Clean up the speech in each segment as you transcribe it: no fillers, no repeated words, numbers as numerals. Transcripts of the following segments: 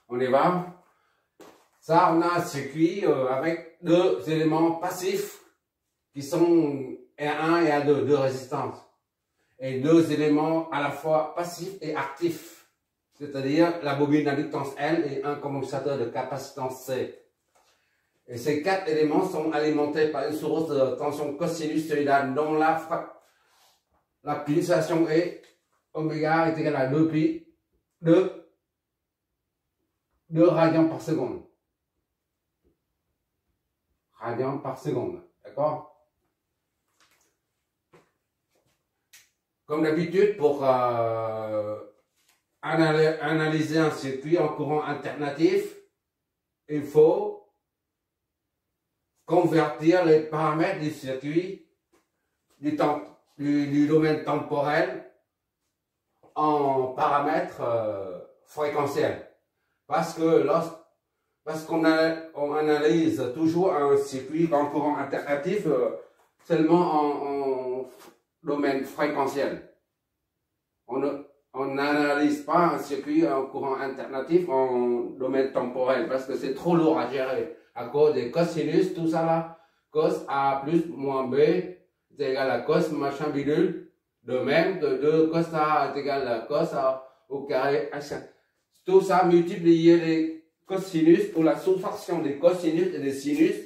On y va. Ça, on a un circuit avec deux éléments passifs qui sont R1 et R2, deux résistances. Et deux éléments à la fois passifs et actifs. C'est-à-dire la bobine d'inductance L et un compensateur de capacitance C. Et ces quatre éléments sont alimentés par une source de tension cosinusoïdale dont la pulsation est oméga est égal à 2 pi, 2 radians par seconde. Radians par seconde, d'accord? Comme d'habitude, pour analyser un circuit en courant alternatif, il faut convertir les paramètres du circuit du domaine temporel en paramètres fréquentiels. Parce qu'on analyse toujours un circuit en courant alternatif seulement en domaine fréquentiel. On n'analyse pas un circuit en courant alternatif en domaine temporel parce que c'est trop lourd à gérer à cause des cosinus, tout ça là, cos A plus moins B est égal à cos machin bidule, de même que 2 cos A est égal à cos A au carré H. Tout ça multiplier les cosinus pour la soustraction des cosinus et des sinus,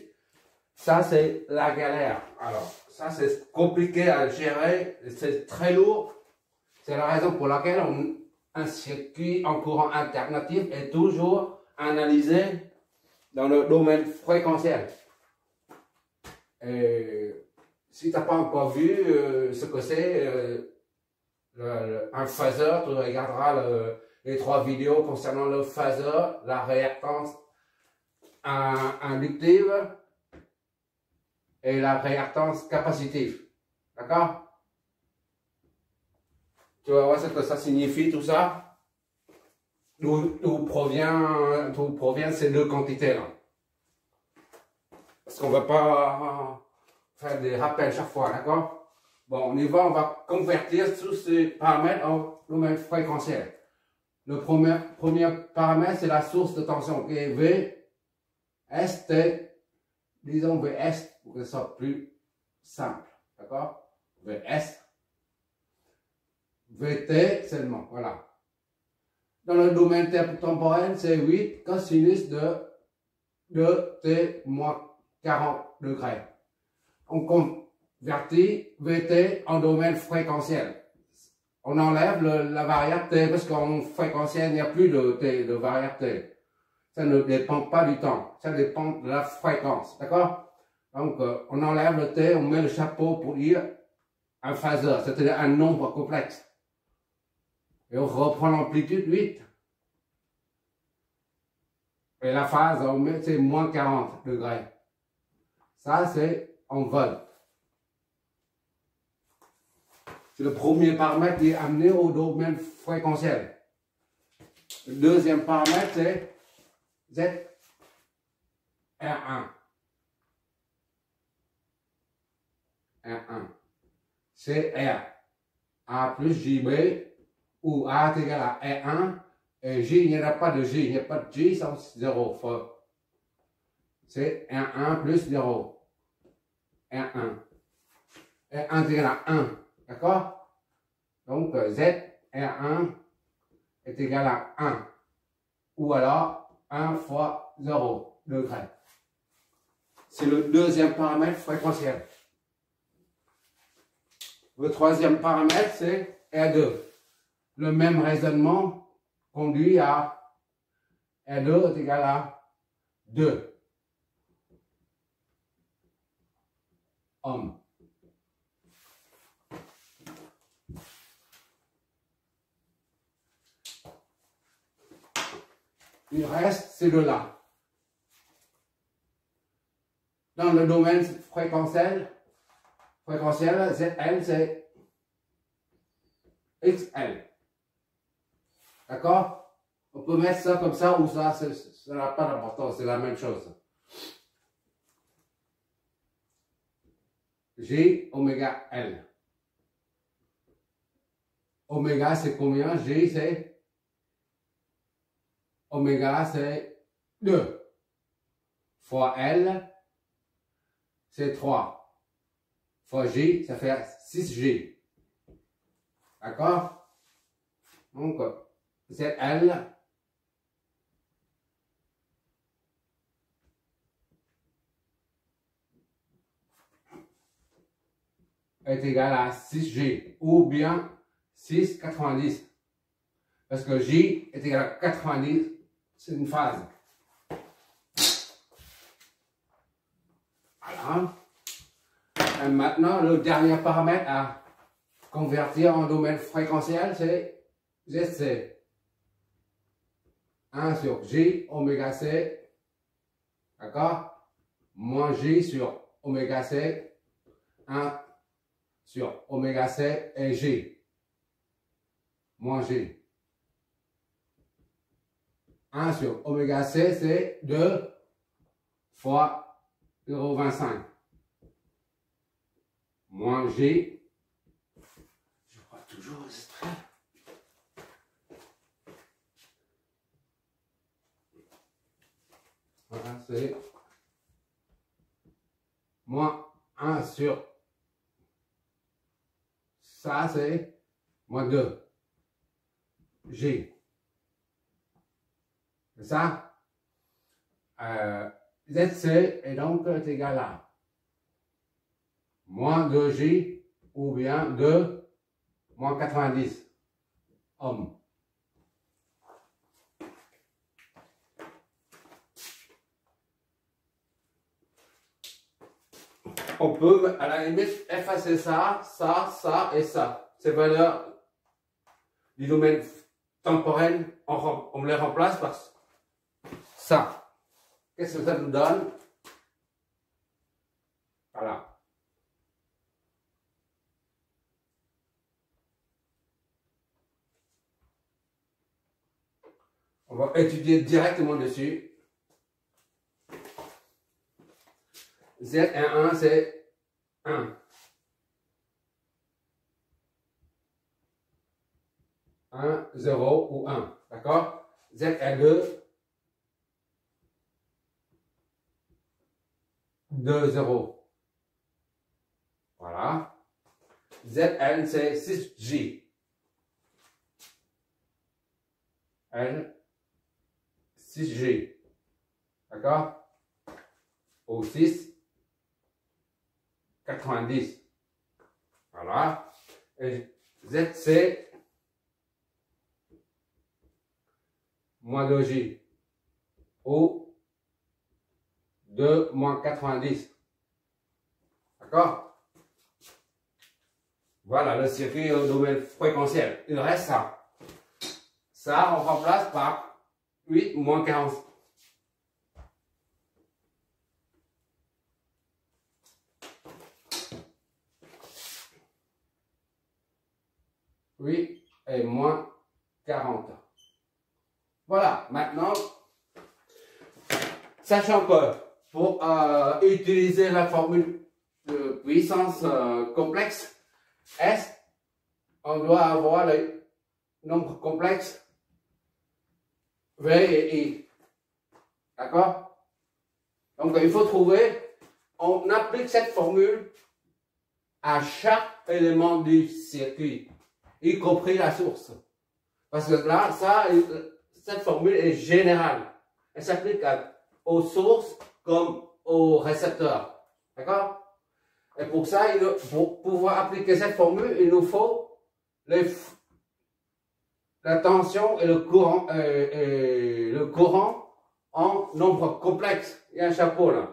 ça c'est la galère. Alors ça c'est compliqué à gérer, c'est très lourd. C'est la raison pour laquelle un circuit en courant alternatif est toujours analysé dans le domaine fréquentiel. Et si tu n'as pas encore vu ce que c'est un phaseur, tu regarderas les 3 vidéos concernant le phaseur, la réactance inductive et la réactance capacitive. D'accord? Tu vas voir ce que ça signifie tout ça. D'où proviennent ces deux quantités-là. Parce qu'on ne va pas faire des rappels chaque fois, d'accord? Bon, on y va, on va convertir tous ces paramètres en domaine fréquentiel. Le premier paramètre, c'est la source de tension, qui est VST, disons VS, pour que ce soit plus simple, d'accord? VS, VT seulement, voilà. Dans le domaine temporel, c'est 8 cosinus de t moins 40 degrés. On convertit VT en domaine fréquentiel. On enlève la variable t parce qu'en fréquentiel, il n'y a plus de t, de variable t. Ça ne dépend pas du temps, ça dépend de la fréquence, d'accord? Donc, on enlève le t, on met le chapeau pour dire un phaseur, c'est-à-dire un nombre complexe. Et on reprend l'amplitude 8. Et la phase, on met, c'est moins 40 degrés. Ça, c'est en volts. C'est le premier paramètre qui est amené au domaine fréquentiel. Le deuxième paramètre, c'est ZR1. R1. C'est R. A plus JB, où A est égal à R1. Et J, il n'y a pas de J, il n'y a pas de J sans 0. C'est R1 plus 0. R1. R1 est égal à 1. D'accord? Donc, Z, R1 est égal à 1. Ou alors, 1 fois 0 degré. C'est le deuxième paramètre fréquentiel. Le troisième paramètre, c'est R2. Le même raisonnement conduit à R2 est égal à 2 ohms. Il reste ces deux-là. Dans le domaine fréquentiel, ZL c'est XL. D'accord? On peut mettre ça comme ça ou ça, ça n'a pas d'importance, c'est la même chose. G oméga L. Oméga c'est combien? G c'est oméga c'est 2. Fois L, c'est 3. Fois J, ça fait 6J. D'accord? Donc, ZL est égal à 6G ou bien 6,90. Parce que J est égal à 90, c'est une phase. Voilà. Et maintenant, le dernier paramètre à convertir en domaine fréquentiel, c'est ZC. 1 sur J oméga C, d'accord? Moins J sur oméga C, 1 sur oméga C et J. Moins J. 1 sur oméga C, c'est 2 fois 0,25. Moins J. Je vois toujours les extraits. Voilà, c'est moins 1 sur ça, c'est moins 2. J. C'est ça? ZC est donc égal à moins 2J ou bien 2 moins 90 ohms. On peut à la limite effacer ça, ça, ça et ça. Ces valeurs du domaine temporel, on les remplace par ça. Qu'est-ce que ça nous donne? Voilà. On va étudier directement dessus. Z1, c'est 1. 1, 0 ou 1. D'accord? Z2, 2, 0. Voilà. Zn, c'est 6J. N, 6G. D'accord? Au 6, 90. Voilà. Et ZC, moins 2J. Au 2 moins 90. D'accord? Voilà le circuit au domaine fréquentiel. Il reste ça. Ça, on remplace par 8 moins 40. Oui, et moins 40. Voilà, maintenant, sachant que pour utiliser la formule de puissance complexe, S, on doit avoir les nombres complexes V et I. D'accord? Donc, il faut trouver, on applique cette formule à chaque élément du circuit, y compris la source. Parce que là, cette formule est générale. Elle s'applique aux sources comme aux récepteurs. D'accord? Et pour ça, pour pouvoir appliquer cette formule, il nous faut la tension et le courant en nombre complexe. Il y a un chapeau là.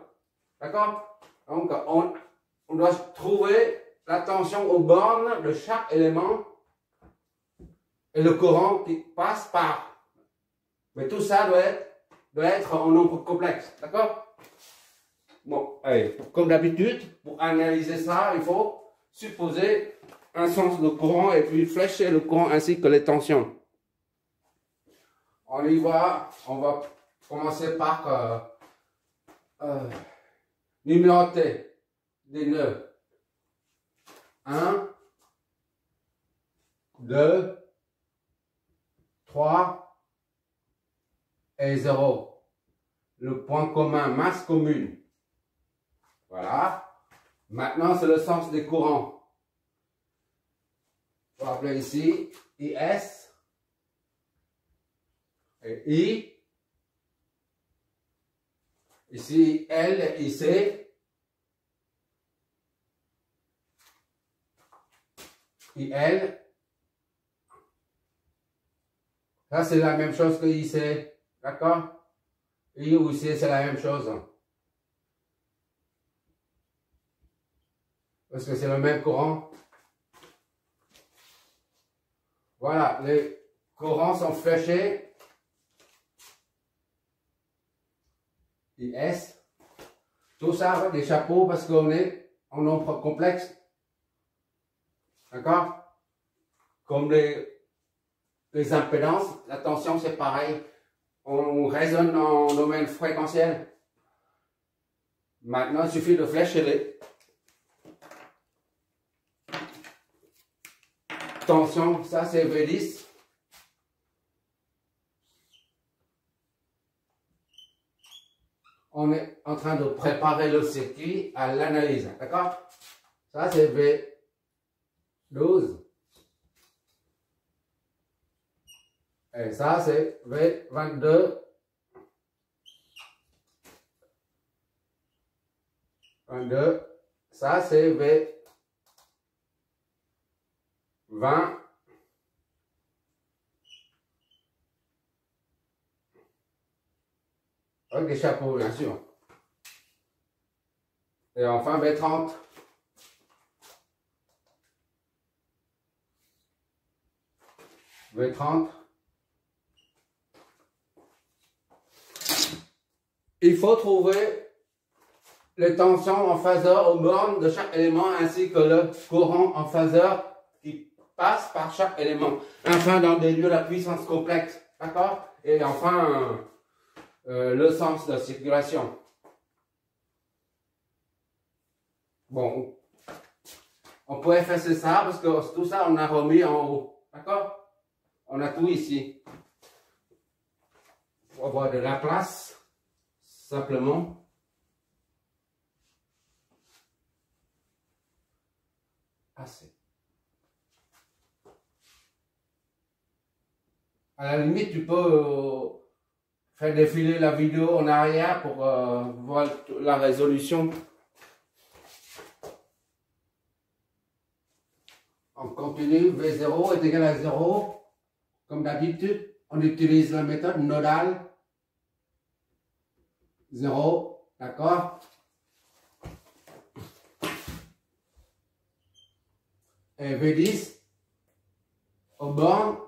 D'accord? Donc, on doit trouver la tension aux bornes de chaque élément et le courant qui passe par. Mais tout ça doit être en nombre complexe. D'accord? Bon, allez, comme d'habitude, pour analyser ça, il faut supposer un sens de courant et puis flécher le courant ainsi que les tensions. On y va, on va commencer par numéroter des nœuds. 1, 2, 3, est 0. Le point commun, masse commune. Voilà. Maintenant, c'est le sens des courants. On va appeler ici IS et I. Ici, L, IC. IL. Ça, c'est la même chose que IC. D'accord? I ou IC, c'est la même chose. Parce que c'est le même courant. Voilà, les courants sont fléchés. IS. Tout ça, des chapeaux, parce qu'on est en nombre complexe. D'accord? Comme les impédances, la tension c'est pareil. On résonne en domaine fréquentiel. Maintenant, il suffit de flécher les tensions. Ça c'est V10. On est en train de préparer le circuit à l'analyse. D'accord? Ça c'est V12. Et ça, c'est V22. 22. Ça, c'est V20. Avec des chapeaux, bien sûr. Et enfin, V30. V30. Il faut trouver les tensions en phaseur aux bornes de chaque élément ainsi que le courant en phaseur qui passe par chaque élément. Enfin, d'en déduire la puissance complexe. D'accord? Et enfin, le sens de circulation. Bon, on peut effacer ça parce que tout ça, on a remis en haut. D'accord? On a tout ici. Pour avoir de la place. Simplement, assez. À la limite, tu peux faire défiler la vidéo en arrière pour voir la résolution. On continue, V0 est égal à 0. Comme d'habitude, on utilise la méthode nodale. 0, d'accord? Et V10 aux bornes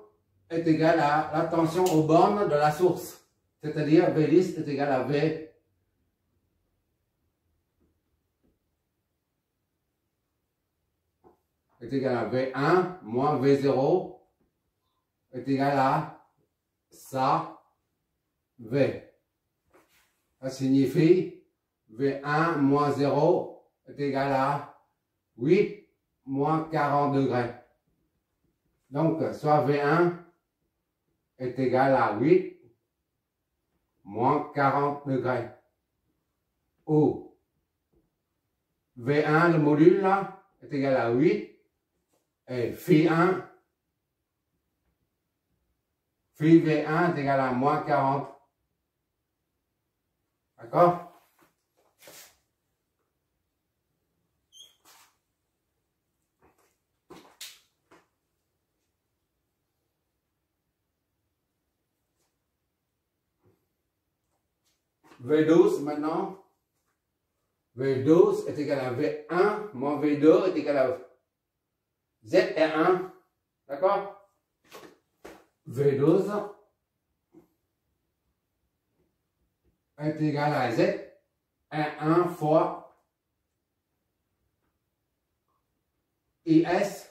est égal à la tension aux bornes de la source. C'est-à-dire V10 est égal à V. Est égal à V1 moins V0 est égal à ça V. Ça signifie V1 moins 0 est égal à 8 moins 40 degrés. Donc, soit V1 est égal à 8 moins 40 degrés. Ou V1, le module là, est égal à 8 et phi1, phi V1 est égal à moins 40. D'accord? V12 maintenant. V12 est égal à V1 moins V2 est égal à ZR1. D'accord? V12 est égal à ZR1 fois IS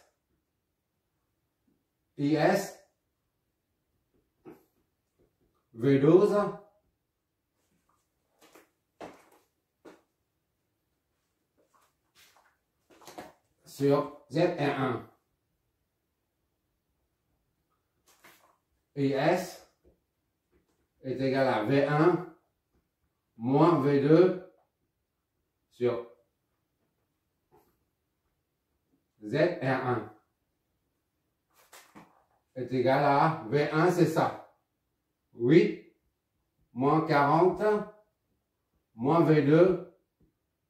V12 sur ZR1. IS est égal à V1 moins V2 sur ZR1 est égal à V1, c'est ça. 8 moins 40 moins V2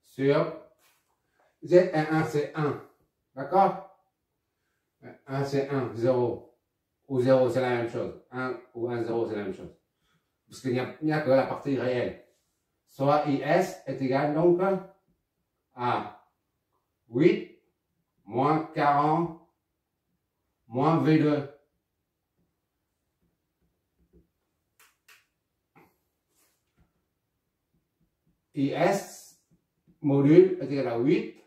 sur ZR1, c'est 1. D'accord? 1, c'est 1, 0. Ou 0, c'est la même chose. 1 ou 1, 0, c'est la même chose. Parce qu'il n'y a que la partie réelle. Soit IS est égal donc à 8 moins 40 moins V2. IS module est égal à 8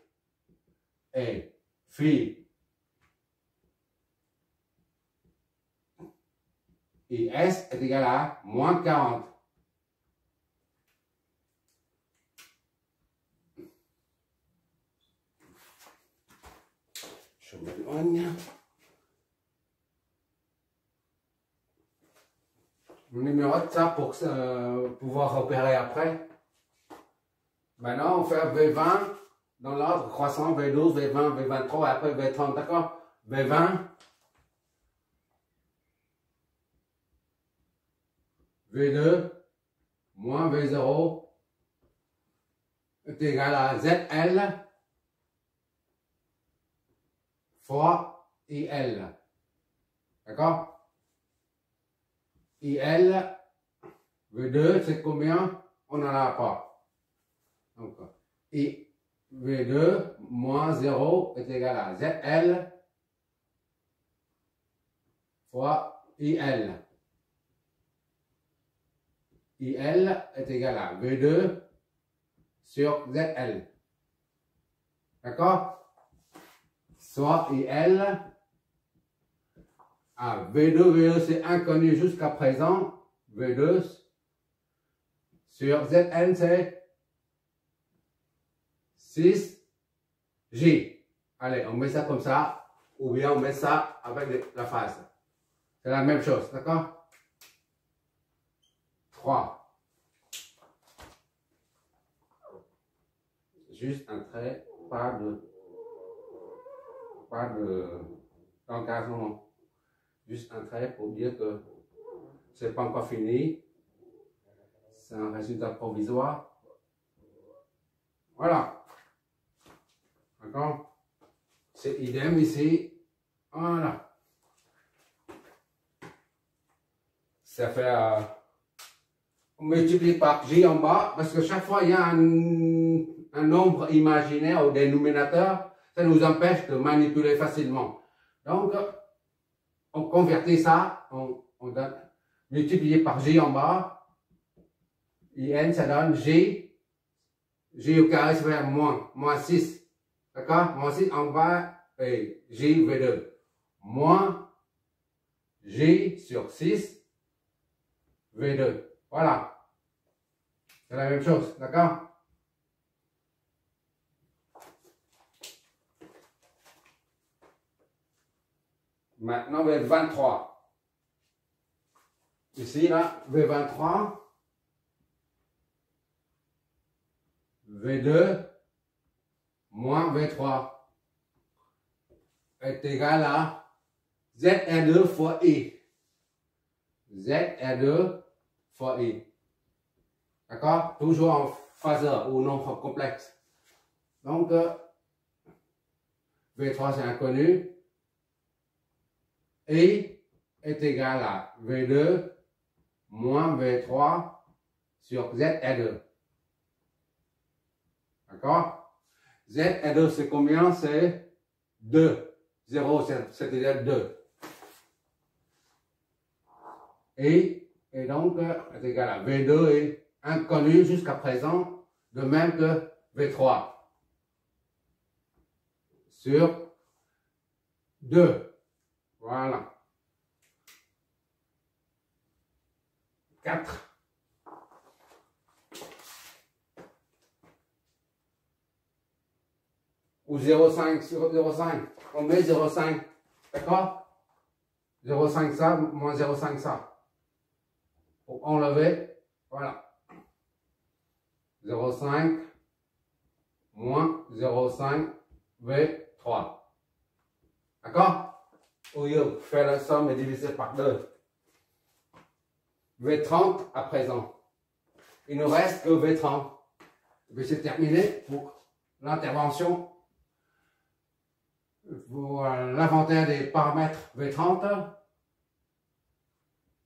et phi IS est égal à moins 40. Je m'éloigne. On numérote ça pour pouvoir opérer après. Maintenant, on fait V20 dans l'ordre croissant, V12, V20, V23 et après V30, d'accord? V20, V2, moins V0 est égal à ZL fois IL. D'accord? IL, V2, c'est combien? On n'en a pas. Donc, V2 moins 0 est égal à ZL fois IL. IL est égal à V2 sur ZL. D'accord? Soit IL à V2 c'est inconnu jusqu'à présent. V2 sur ZL c'est 6J. Allez, on met ça comme ça, ou bien on met ça avec la face. C'est la même chose, d'accord? 3. Juste un trait, pas d'encadrement. Juste un trait pour dire que c'est pas encore fini. C'est un résultat provisoire. Voilà. D'accord? C'est idem ici. Voilà. Ça fait... on multiplie par J en bas, parce que chaque fois il y a un nombre imaginaire au dénominateur, ça nous empêche de manipuler facilement. Donc, on convertit ça, on donne multiplié par J en bas, IN ça donne J, J au carré ça fait moins 6. D'accord? Moins 6 en bas, et J V2. Moins J sur 6 V2. Voilà. C'est la même chose. D'accord? Maintenant, V23. Ici, là, V23. V2 moins V3 est égal à ZR2 fois I. ZR2 fois I. D'accord? Toujours en phaseur ou nombre complexe. Donc, V3 c'est inconnu. I est égal à V2 moins V3 sur ZR2. D'accord? ZR2 c'est combien? C'est 2. 0 c'est-à-dire 2. Et donc est égal à V2 est inconnu jusqu'à présent, de même que V3. Sur 2. Voilà. 4. Ou 0,5 sur 0,5. On met 0,5. D'accord? 0,5 ça, moins 0,5 ça. pour enlever, voilà, 0,5 moins 0,5 V3. D'accord? Au lieu de faire la somme et diviser par 2. V30 à présent. Il ne reste que V30. Et puis c'est terminé pour l'intervention. Pour l'inventaire des paramètres V30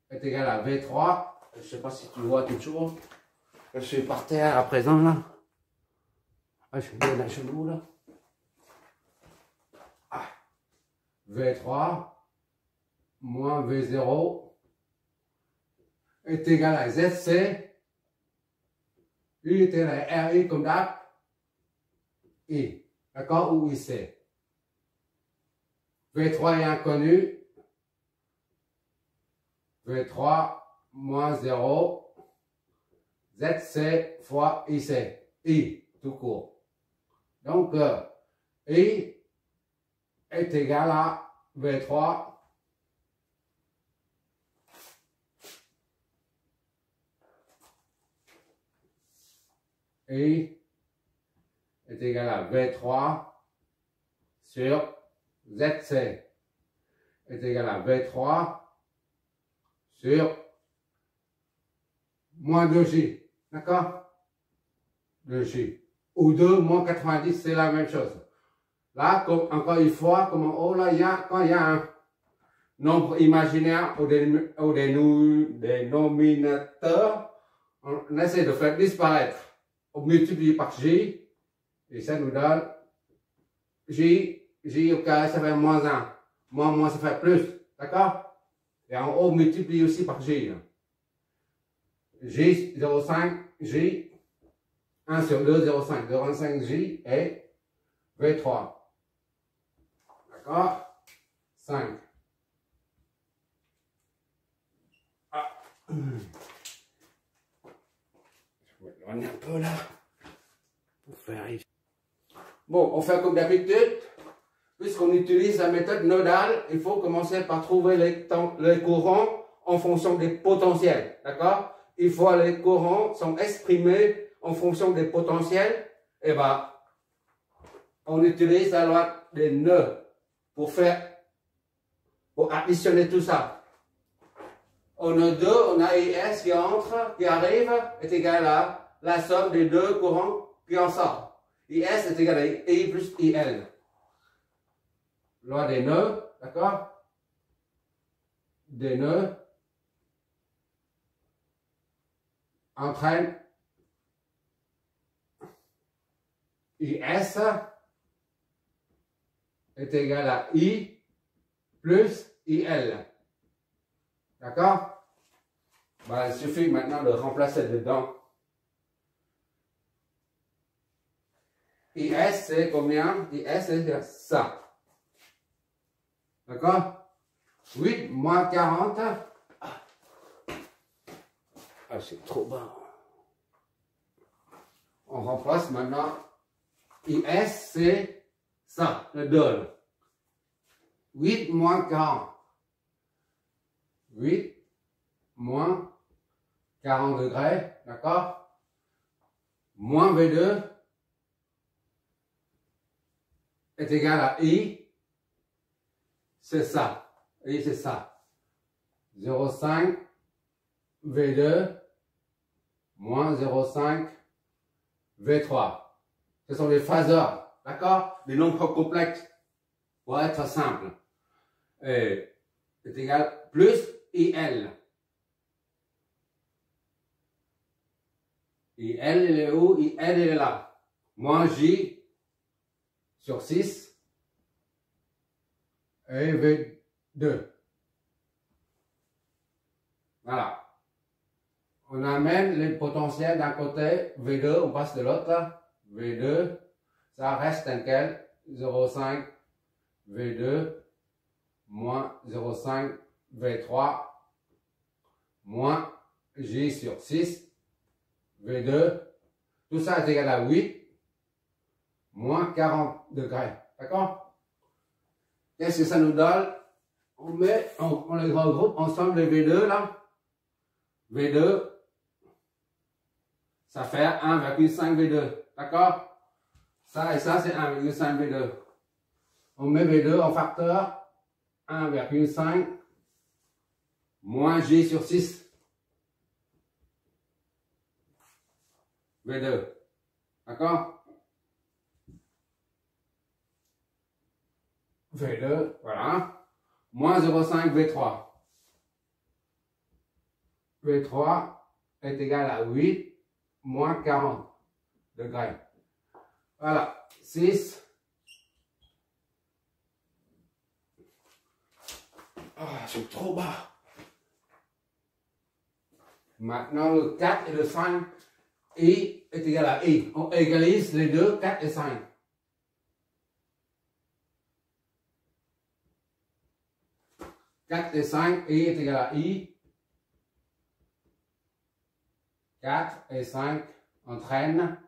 est égal à V3. Je ne sais pas si tu vois toujours. Je suis par terre à présent là. Je suis bien à genoux là. V3 moins V0 est égal à ZC. U est égal à RI comme d'hab. I. D'accord? Ou IC. V3 est inconnu. V3 moins 0. ZC fois IC. I, tout court. Donc, I est égal à V3 I est égal à V3 sur ZC est égal à V3 sur moins 2J. D'accord? 2J. Ou 2 moins 90, c'est la même chose. Là, comme, encore une fois, comme en haut, là, quand il y a un nombre imaginaire ou des dénominateurs, on essaie de faire disparaître. On multiplie par J, et ça nous donne J au carré, ça fait moins 1. Moins, ça fait plus. D'accord? Et en haut, on multiplie aussi par J. J, 0,5, J, 1 sur 2, 0,5. 0,5 J et V3. D'accord? 5. Ah. Je vais m'éloigner un peu là. Pour faire ici. Bon, on fait comme d'habitude. Puisqu'on utilise la méthode nodale, il faut commencer par trouver les courants en fonction des potentiels. D'accord? Une fois les courants sont exprimés en fonction des potentiels, et ben, on utilise la loi des nœuds pour additionner tout ça. On a 2, on a IS qui entre, qui arrive, est égal à la somme des deux courants qui en sortent. IS est égal à I plus IL. Loi des nœuds, d'accord? Des nœuds entraînent IS est égal à I plus IL. D'accord? Ben, il suffit maintenant de remplacer dedans. IS c'est combien? IS c'est ça. D'accord? 8 moins 40. Ah, c'est trop bas. On remplace maintenant. IS c'est ça, le donne. 8 moins 40. 8 moins 40 degrés, d'accord? Moins V2 est égal à I, c'est ça. I, c'est ça. 0,5 V2 moins 0,5 V3. Ce sont des phaseurs, d'accord? Des nombres complexes, pour être simple. Et c'est égal plus IL. IL, il est où? IL, il est là. Moins J sur 6 et V2. Voilà. On amène les potentiels d'un côté, V2, on passe de l'autre. V2, ça reste un quel? 0,5 V2 moins 0,5 V3 moins J sur 6 V2. Tout ça est égal à 8 moins 40 degrés. D'accord? Qu'est-ce que ça nous donne? On les regroupe ensemble les V2 là. V2, ça fait 1,5 V2. D'accord? Ça et ça, c'est 1,5 V2. On met V2 en facteur 1,5 moins J sur 6 V2. D'accord? V2, voilà. Moins 0,5 V3. V3 est égal à 8 moins 40 degrés. Voilà, 6. Ah, je suis trop bas. Maintenant, le 4 et le 5, I est égal à I. On égalise les deux, 4 et 5. Et 5, I est égal à I. 4 et 5 entraînent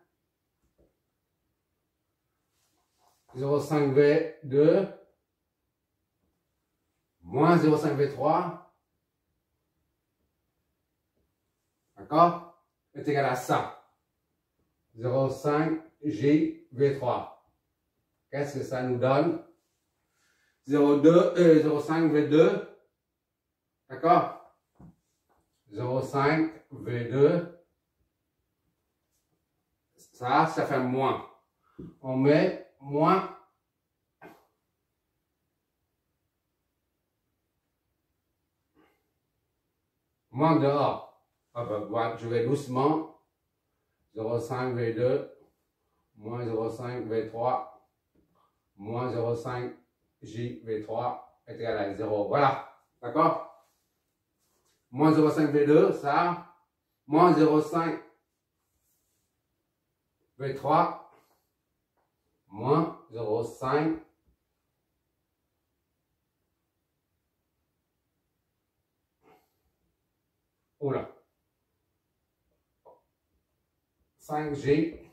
0,5 V2 moins 0,5 V3, d'accord, est égal à ça. 0,5 J V3. Qu'est-ce que ça nous donne? 0,5 V2, d'accord? 0,5 V2. Ça fait moins. On met moins. Moins dehors. Voilà, je vais doucement. 0,5 V2 moins 0,5 V3 moins 0,5 J V3 est égal à 0. Voilà. D'accord? Moins 0,5 V2, ça. Moins 0,5 V3 moins 0,5 5G